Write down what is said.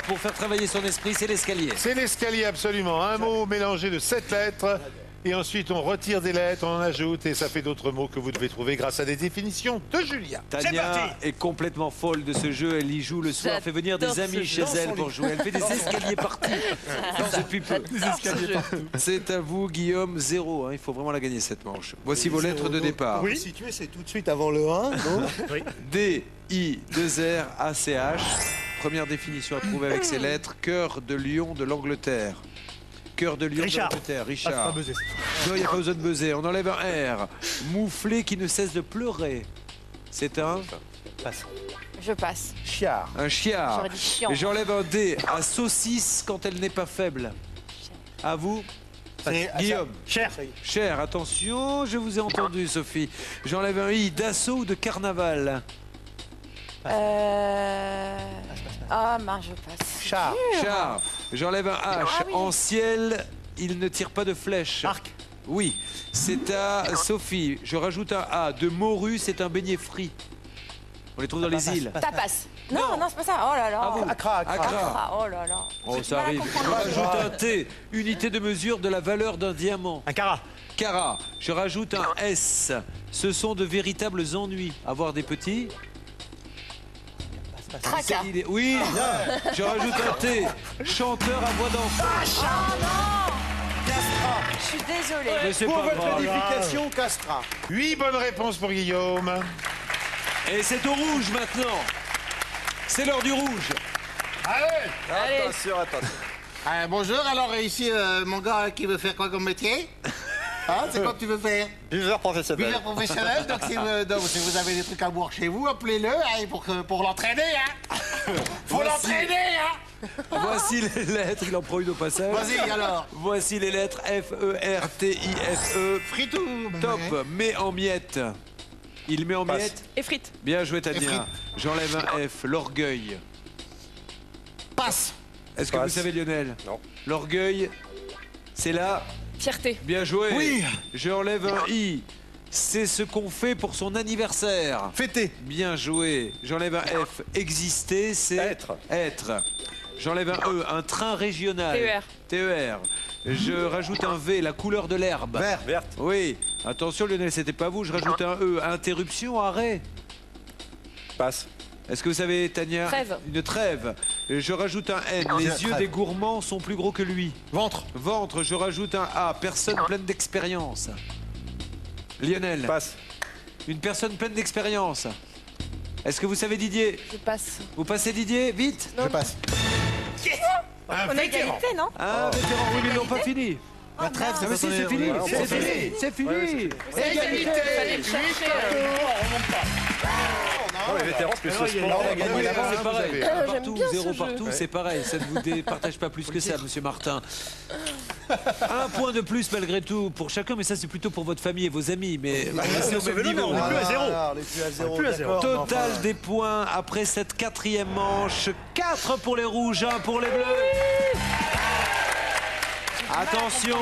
Pour faire travailler son esprit, c'est l'escalier. C'est l'escalier, absolument. Un mot mélangé de 7 lettres. Et ensuite, on retire des lettres, on en ajoute, et ça fait d'autres mots que vous devez trouver grâce à des définitions de Julia. Tania est complètement folle de ce jeu. Elle y joue le soir, fait venir des amis chez elle pour jouer. Elle fait des escaliers partout. Depuis peu. C'est à vous, Guillaume, 0. Il faut vraiment la gagner, cette manche. Voici vos lettres de départ. Oui. Situé, c'est tout de suite avant le 1. Oui. D, I, 2 R, A, C, H. Première définition à trouver avec ces lettres. Cœur de lion de l'Angleterre. Cœur de lion de l'Angleterre. Richard. Non, il n'y a pas besoin de buzzer. On enlève un R. Mouflé qui ne cesse de pleurer. C'est un... Passe. Je passe. Chiard. Un chiard. J'aurais dit chiant. Et j'enlève un D. À saucisse quand elle n'est pas faible. À vous, Guillaume. Cher. Cher, attention, je vous ai entendu, Sophie. J'enlève un I. D'assaut ou de carnaval. Ah, mince, je passe. Char. Char. J'enlève un H. Ah oui. En ciel, il ne tire pas de flèche. Arc. Oui. C'est à Sophie. Je rajoute un A. De morue, c'est un beignet frit. On les trouve dans les îles. Tapas. Non, non, c'est pas ça. Oh là là. À vous. Accra. Ah, oh là là. Oh, J'ai ça du mal à arrive. comprendre. Je rajoute un T. Unité de mesure de la valeur d'un diamant. Un carat. Cara. Je rajoute un S. Ce sont de véritables ennuis. Avoir des petits. Tracas. Oui. Je rajoute un T. Chanteur à voix d'enfant. Oh non. Je suis désolée. Mais c'est Pour pas votre grave. édification, Castra. 8 bonnes réponses pour Guillaume. Et c'est au rouge maintenant. C'est l'heure du rouge. Allez. Attention, attention. Bonjour, alors ici, mon gars qui veut faire quoi comme métier? Hein, c'est quoi que tu veux faire? Buveur professionnel. Buveur professionnel, donc si vous avez des trucs à boire chez vous, appelez-le hein, pour l'entraîner, hein. Faut l'entraîner, hein. Voici les lettres. Il en prend une au passage. Vas-y, alors. Voici les lettres F, E, R, T, I, F, E. Fritou. Top. Met en miettes. Il met en miettes. Et frites. Bien joué, Et Tania. frites. J'enlève un F. L'orgueil. Passe. Est-ce que vous Passe. savez, Lionel? Non. L'orgueil, c'est là. Fierté. Bien joué. Oui. J'enlève un I. C'est ce qu'on fait pour son anniversaire. Fêté. Bien joué. J'enlève un F. Exister, c'est... Être. Être. J'enlève un E. Un train régional. TER. TER. Je rajoute un V. La couleur de l'herbe. Vert. Verte. Oui. Attention, Lionel, c'était pas vous. Je rajoute un E. Interruption, arrêt. Passe. Est-ce que vous savez, Tania? Trêve. Une trêve. Je rajoute un N. Les yeux trêve. des gourmands sont plus gros que lui. Ventre. Ventre. Je rajoute un A. Personne pleine d'expérience. Lionel. Passe. Une personne pleine d'expérience. Est-ce que vous savez, Didier? Je passe. Vous passez, Didier? Vite. Je passe. On a égalité, non? Ah, vétéran, oui, mais ils n'ont pas fini. La trêve, Ah, mais si, c'est fini. on C'est pense fini. C'est fini. Égalité. Fallait le chercher. Non, les vétérans, c'est plus ce sport. on a gagné. Oui, la c'est pareil. avez- Un J'aime partout, bien ce 0 jeu. partout, c'est pareil. Ça ne vous départage pas plus que ça, monsieur Martin. Un point de plus malgré tout pour chacun, mais ça c'est plutôt pour votre famille et vos amis. Mais restez au même niveau. On n'est plus à 0. On n'est plus à 0. plus à zéro. d'accord, mais Total enfin, des points après cette 4e manche. 4 pour les rouges, 1 pour les bleus. Attention.